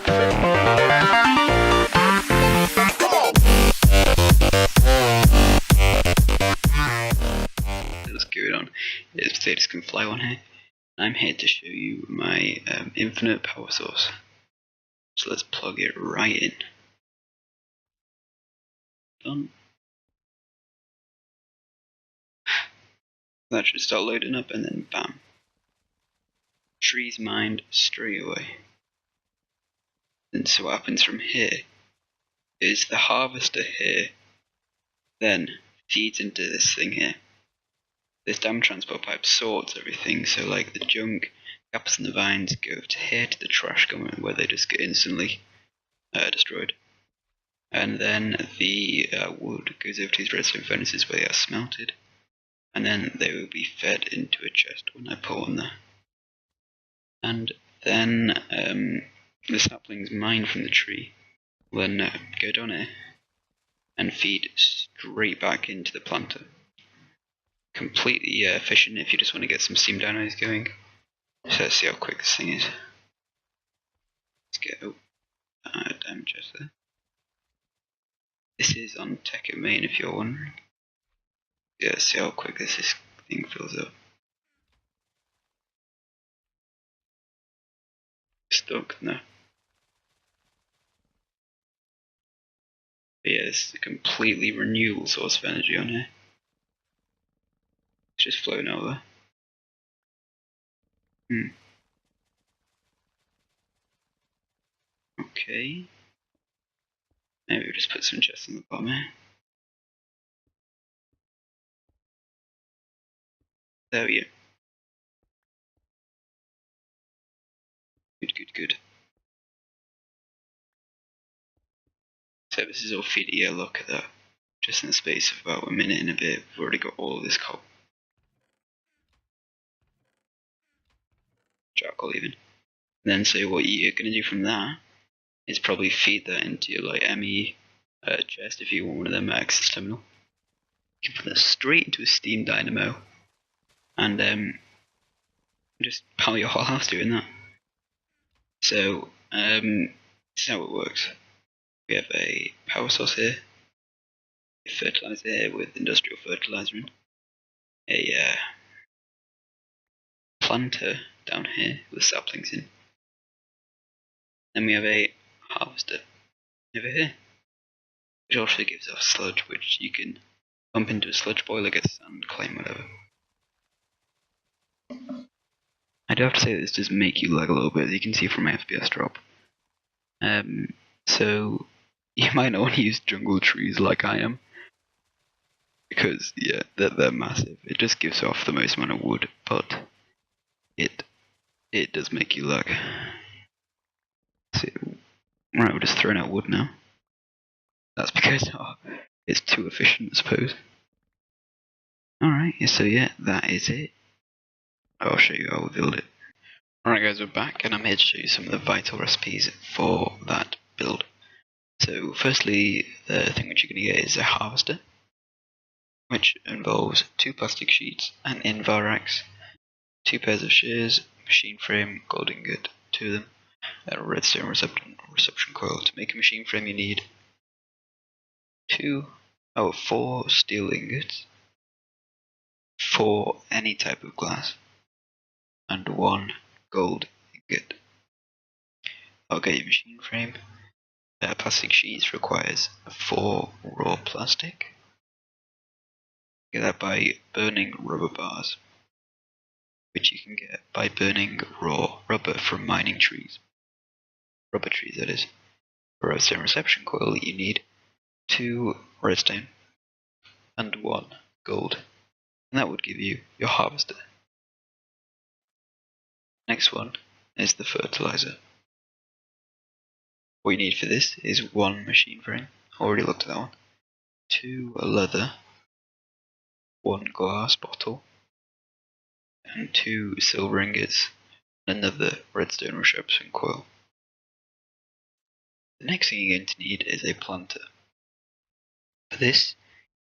What's going on? It's Potatoes Can Fly One here. I'm here to show you my infinite power source. So let's plug it right in. Done. That should start loading up, and then bam. Trees mined straight away. And so what happens from here is the harvester here then feeds into this thing here. This damn transport pipe sorts everything, so like the junk, gaps in the vines go to here to the trash compartment where they just get instantly destroyed. And then the wood goes over to these redstone furnaces where they are smelted, and then they will be fed into a chest when I put one there. And then the saplings mined from the tree will then go down here and feed straight back into the planter. Completely efficient if you just want to get some steam dynamos going. So let's see how quick this thing is. Let's get damn chest there. This is on Tekkit main if you're wondering. Yeah, let's see how quick this thing fills up. Stuck? No. But yeah, it's a completely renewable source of energy on here. It's just floating over. Okay. Maybe we'll just put some chests on the bottom here. There we go. Good. So this is all feeding. Yeah, look at that. Just in the space of about a minute and a bit, we've already got all this charcoal even. And then so what you're going to do from that is probably feed that into your like ME chest if you want one of them access terminal. You can put that straight into a steam dynamo and just power your whole house doing that. So this is how it works. We have a power source here, a fertilizer here with industrial fertilizer in, a planter down here with saplings in. Then we have a harvester over here, which also gives off sludge, which you can pump into a sludge boiler, get sand, clay, whatever. I do have to say that this does make you lag a little bit, as you can see from my FPS drop. So you might not want to use jungle trees like I am, because yeah, they're massive. It just gives off the most amount of wood, but it does make you lag. So, right, we're just throwing out wood now. That's because it's too efficient, I suppose. Alright, so yeah, that is it. I'll show you how we build it. Alright guys, we're back and I'm here to show you some of the vital recipes for that build. So firstly, the thing which you're going to get is a harvester, which involves 2 plastic sheets, an invar axe, 2 pairs of shears, machine frame, gold ingot, 2 of them, a redstone reception coil. To make a machine frame you need 4 steel ingots, 4 any type of glass, and 1 gold ingot. Okay, your machine frame. Plastic sheets requires 4 raw plastic. Get that by burning rubber bars, which you can get by burning raw rubber from mining trees. Rubber trees, that is. For a redstone reception coil, you need 2 redstone and 1 gold, and that would give you your harvester. Next one is the fertilizer. What you need for this is 1 machine frame, already looked at that one, 2 leather, 1 glass bottle, and 2 silver ingots, and another redstone reception coil. The next thing you're going to need is a planter. For this,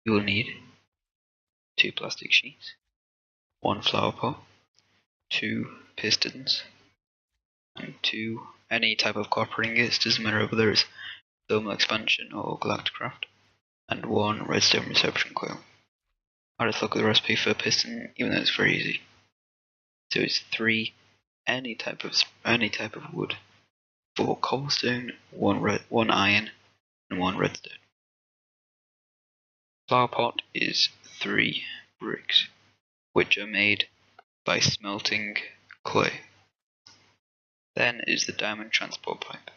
you will need 2 plastic sheets, 1 flower pot, 2 pistons, and 2 any type of copper ingots, doesn't matter whether it's thermal expansion or galacticraft, and 1 redstone reception coil. I'll just look at the recipe for piston, even though it's very easy. So it's 3 any type of wood, 4 cobblestone, 1 iron, and 1 redstone. Flower pot is 3 bricks, which are made by smelting clay. Then is the diamond transport pipe.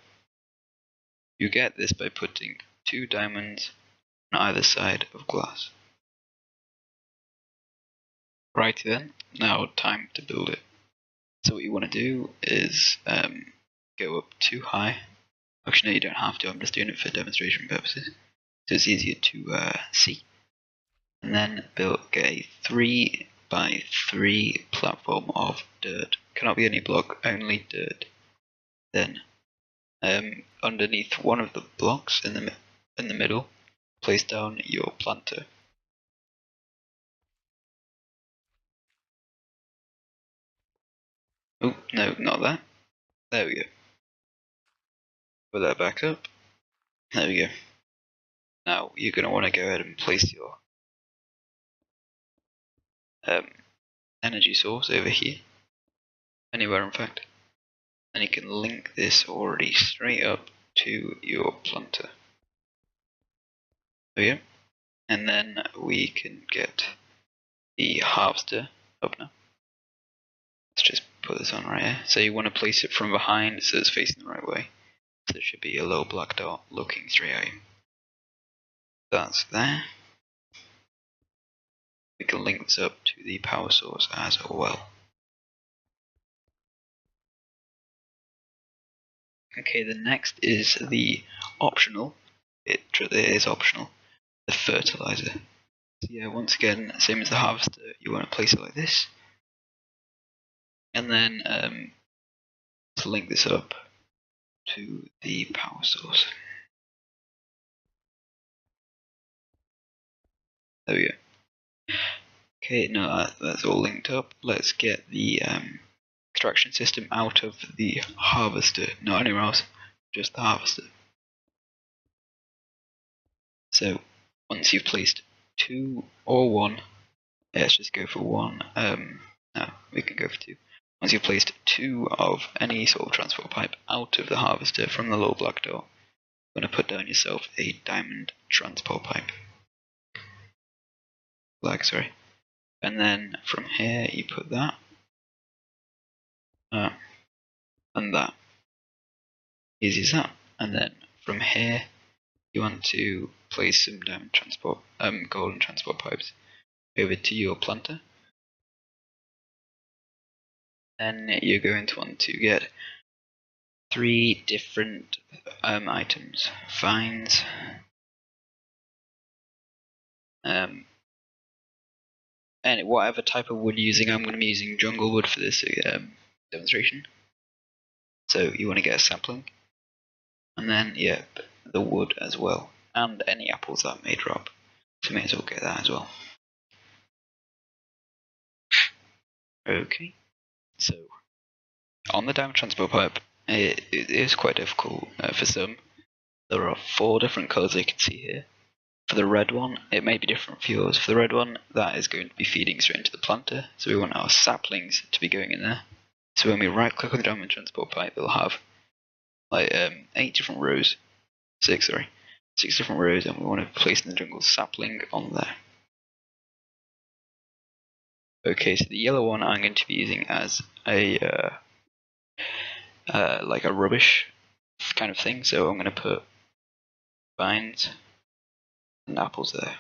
You get this by putting 2 diamonds on either side of glass. Right then, now time to build it. So what you want to do is go up too high. Actually, no, you don't have to. I'm just doing it for demonstration purposes, so it's easier to see. And then get a 3 by 3 platform of dirt. Cannot be any block, only dirt. Then, underneath one of the blocks in the middle, place down your planter. Oh no, not that. There we go. Put that back up. There we go. Now you're going to want to go ahead and place your energy source over here, anywhere in fact, and you can link this already straight up to your planter. There we go. And then we can get the harvester up now. Let's just put this on right here. So you want to place it from behind so it's facing the right way. So there should be a little black dot looking straight at you. That's there. We can link this up to the power source as well. Okay, the next is the optional, it is optional, the fertilizer. So yeah, once again, same as the harvester, you want to place it like this. And then to link this up to the power source. There we go. Okay, now that's all linked up. Let's get the extraction system out of the harvester, not anywhere else, just the harvester. So once you've placed 2 or 1, let's just go for 1. No, we can go for 2. Once you've placed 2 of any sort of transport pipe out of the harvester from the little black door, you're going to put down yourself a diamond transport pipe. Sorry. And then from here you put that. And that. Easy as that. And then from here you want to place some diamond golden transport pipes over to your planter. Then you're going to want to get 3 different items: vines, and whatever type of wood you're using. I'm going to be using jungle wood for this demonstration. So you want to get a sapling, and then yeah, the wood as well, and any apples that may drop. So may as well get that as well. Okay, so on the diamond transport pipe, it is quite difficult for some. There are 4 different colours you can see here. For the red one, it may be different for yours. For the red one, that is going to be feeding straight into the planter, so we want our saplings to be going in there. So when we right click on the diamond transport pipe, it'll have like 8 different rows, 6 different rows, and we want to place in the jungle sapling on there. Okay, so the yellow one I'm going to be using as a like a rubbish kind of thing. So I'm going to put vines and apples there.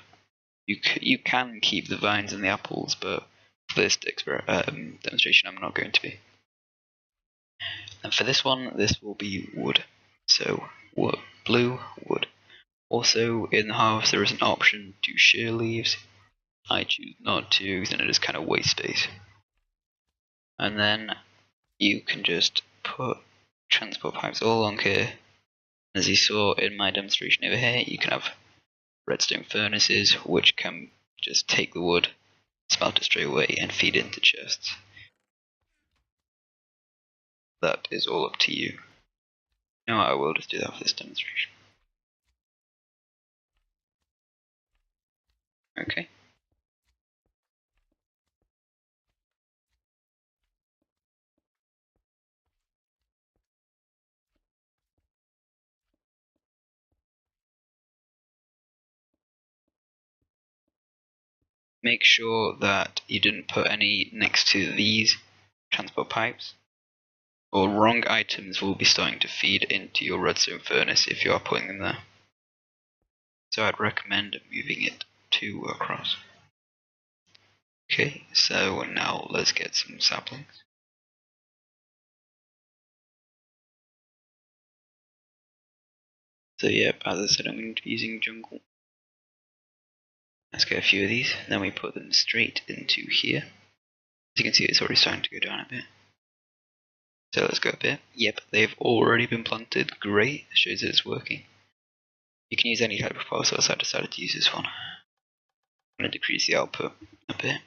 You can keep the vines and the apples, but for this demonstration, I'm not going to be. And for this one, this will be wood. So wood, blue wood. Also, in the harvest, there is an option to shear leaves. I choose not to, because then it is kind of waste space. And then you can just put transport pipes all along here. As you saw in my demonstration over here, you can have redstone furnaces, which can just take the wood, smelt it straight away, and feed it into chests. That is all up to you. No, I will just do that for this demonstration. Okay. Make sure that you didn't put any next to these transport pipes, or wrong items will be starting to feed into your redstone furnace if you are putting them there. So I'd recommend moving it 2 across. Okay, so now let's get some saplings. So yep, as I said, I'm going to be using jungle. Let's get a few of these, then we put them straight into here. As you can see, it's already starting to go down a bit. So let's go a bit. Yep, they've already been planted. Great, shows that it's working. You can use any type of power source. I decided to use this one. I'm going to decrease the output a bit.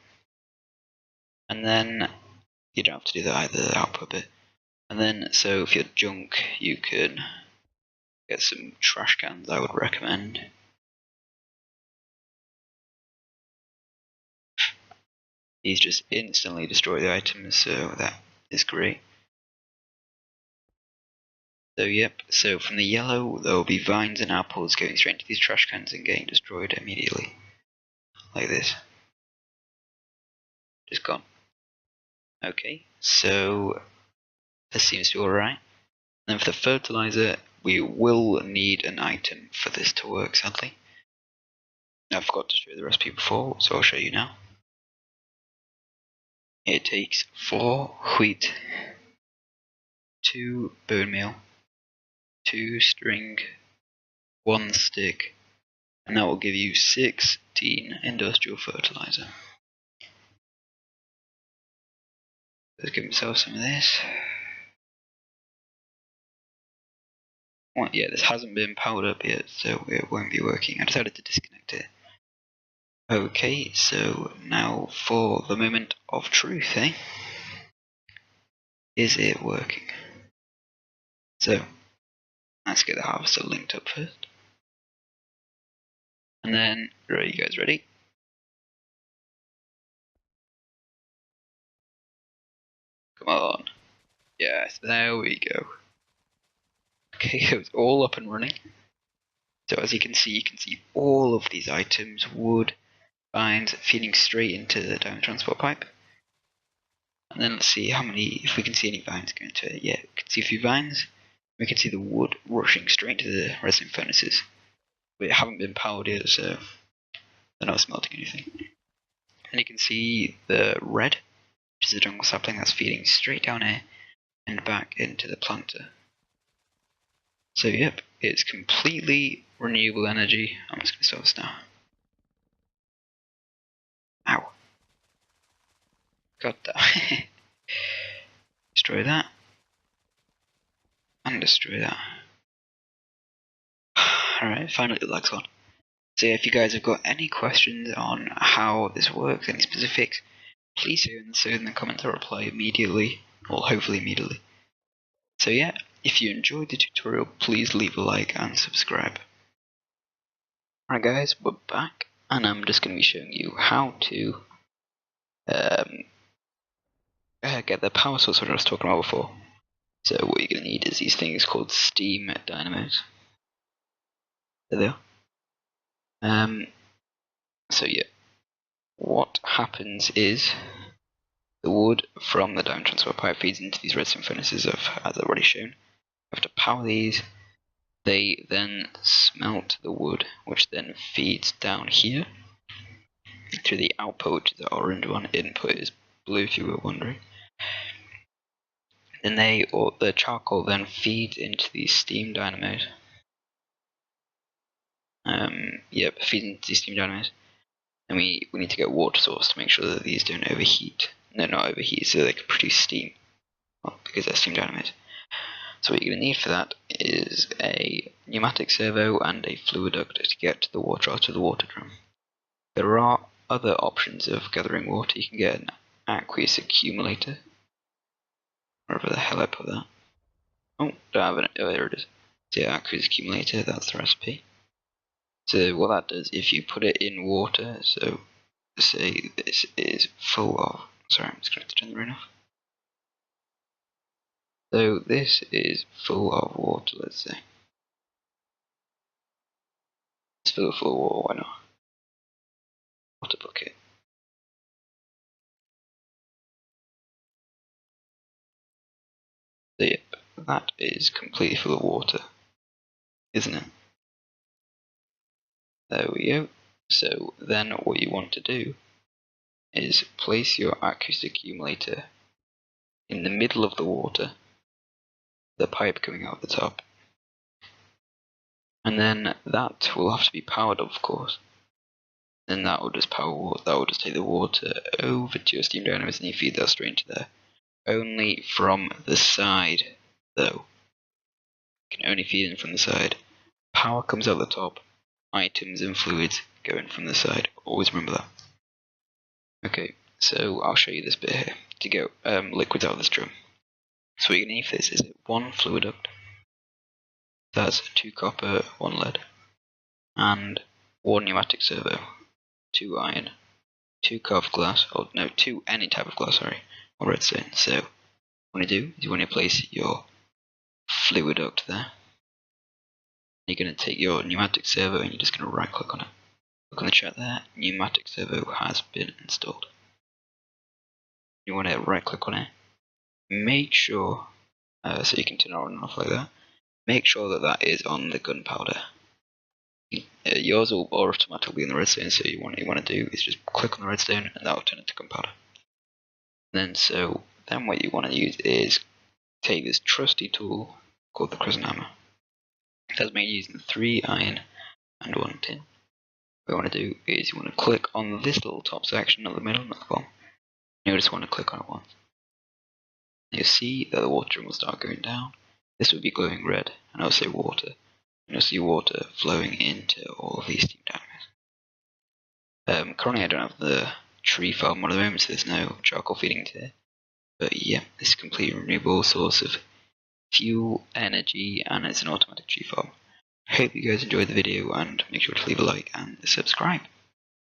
And then, you don't have to do that either, the output bit. And then, so if you're junk, you can get some trash cans, I would recommend. These just instantly destroy the items, so that is great. So yep, so from the yellow there will be vines and apples going straight into these trash cans and getting destroyed immediately. Like this. Just gone. Okay, so this seems to be alright. Then for the fertilizer, we will need an item for this to work, sadly. I forgot to show you the recipe before, so I'll show you now. It takes 4 wheat, 2 bone meal, 2 string, 1 stick, and that will give you 16 industrial fertilizer. Let's give myself some of this. Well, yeah, this hasn't been powered up yet, so it won't be working. I decided to disconnect it. Okay, so now for the moment of truth, eh? Is it working? So, let's get the harvester linked up first. And then, are you guys ready? Come on. Yes, there we go. Okay, so it's all up and running. So as you can see all of these items, wood, vines, feeding straight into the diamond transport pipe. And then let's see how many, if we can see any vines going to it. Yeah, we can see a few vines. We can see the wood rushing straight to the resin furnaces. But it haven't been powered yet, so they're not smelting anything. And you can see the red, which is the jungle sapling that's feeding straight down here and back into the planter. So yep, it's completely renewable energy. I'm just going to start this now. Ow. Got that. Destroy that. And destroy that. Alright, finally the lag's gone. So yeah, if you guys have got any questions on how this works, any specifics, please say in the comments. I'll reply immediately, or hopefully immediately. So yeah, if you enjoyed the tutorial, please leave a like and subscribe. Alright guys, we're back, and I'm just going to be showing you how to get the power source that I was talking about before. So what you're going to need is these things called steam dynamos. There they are. So yeah, what happens is the wood from the diamond transfer pipe feeds into these redstone furnaces, as I've already shown. You have to power these. They then smelt the wood, which then feeds down here through the output, which is the orange one. Input is blue, if you were wondering. Then the charcoal then feeds into these steam dynamos. Feeds into these steam dynamos. And we need to get a water source to make sure that these don't overheat. No, not overheat, so they can produce steam. Well, because they're steam dynamos. So what you're going to need for that is a pneumatic servo and a fluid duct to get the water out of the water drum. There are other options of gathering water. You can get an aqueous accumulator, wherever the hell I put that. Oh, don't have it. Oh, there it is. So yeah, aqueous accumulator, that's the recipe. So what that does, if you put it in water, so say this is full of, sorry, I'm just going to turn the rain off. So this is full of water, let's say. It's full of water, why not? Water bucket. So yep, that is completely full of water, isn't it? There we go. So then what you want to do is place your aqueous accumulator in the middle of the water, the pipe coming out the top. And then that will have to be powered, of course. Then that will just take the water over to your steam dynamos and you feed that straight into there. Only from the side, though. You can only feed in from the side. Power comes out the top. Items and fluids go in from the side. Always remember that. Okay, so I'll show you this bit here to get liquids out of this drum. So what you're going to need for this is one fluid duct. That's 2 copper, 1 lead, and 1 pneumatic servo, 2 iron, 2 carved glass, or no, 2 any type of glass, sorry, or redstone. So what you do is you want to place your fluid duct there. You're going to take your pneumatic servo and you're just going to right click on it. Look on the chat there, pneumatic servo has been installed. You want to right click on it. Make sure, so you can turn it on and off like that. Make sure that that is on the gunpowder. Yours will automatically be in the redstone, so what you want to do is just click on the redstone and that will turn it to gunpowder. Then what you want to use is take this trusty tool called the crescent hammer. That's made using 3 iron and 1 tin. What you want to do is you want to click on this little top section at the middle, not the bottom. You just want to click on it once. You'll see that the water drum will start going down. This will be glowing red, and it'll say water. And you'll see water flowing into all of these steam dynamos. Currently I don't have the tree farm at the moment, so there's no charcoal feeding to it. But yeah, this is a completely renewable source of fuel, energy, and it's an automatic tree farm. I hope you guys enjoyed the video, and make sure to leave a like and subscribe.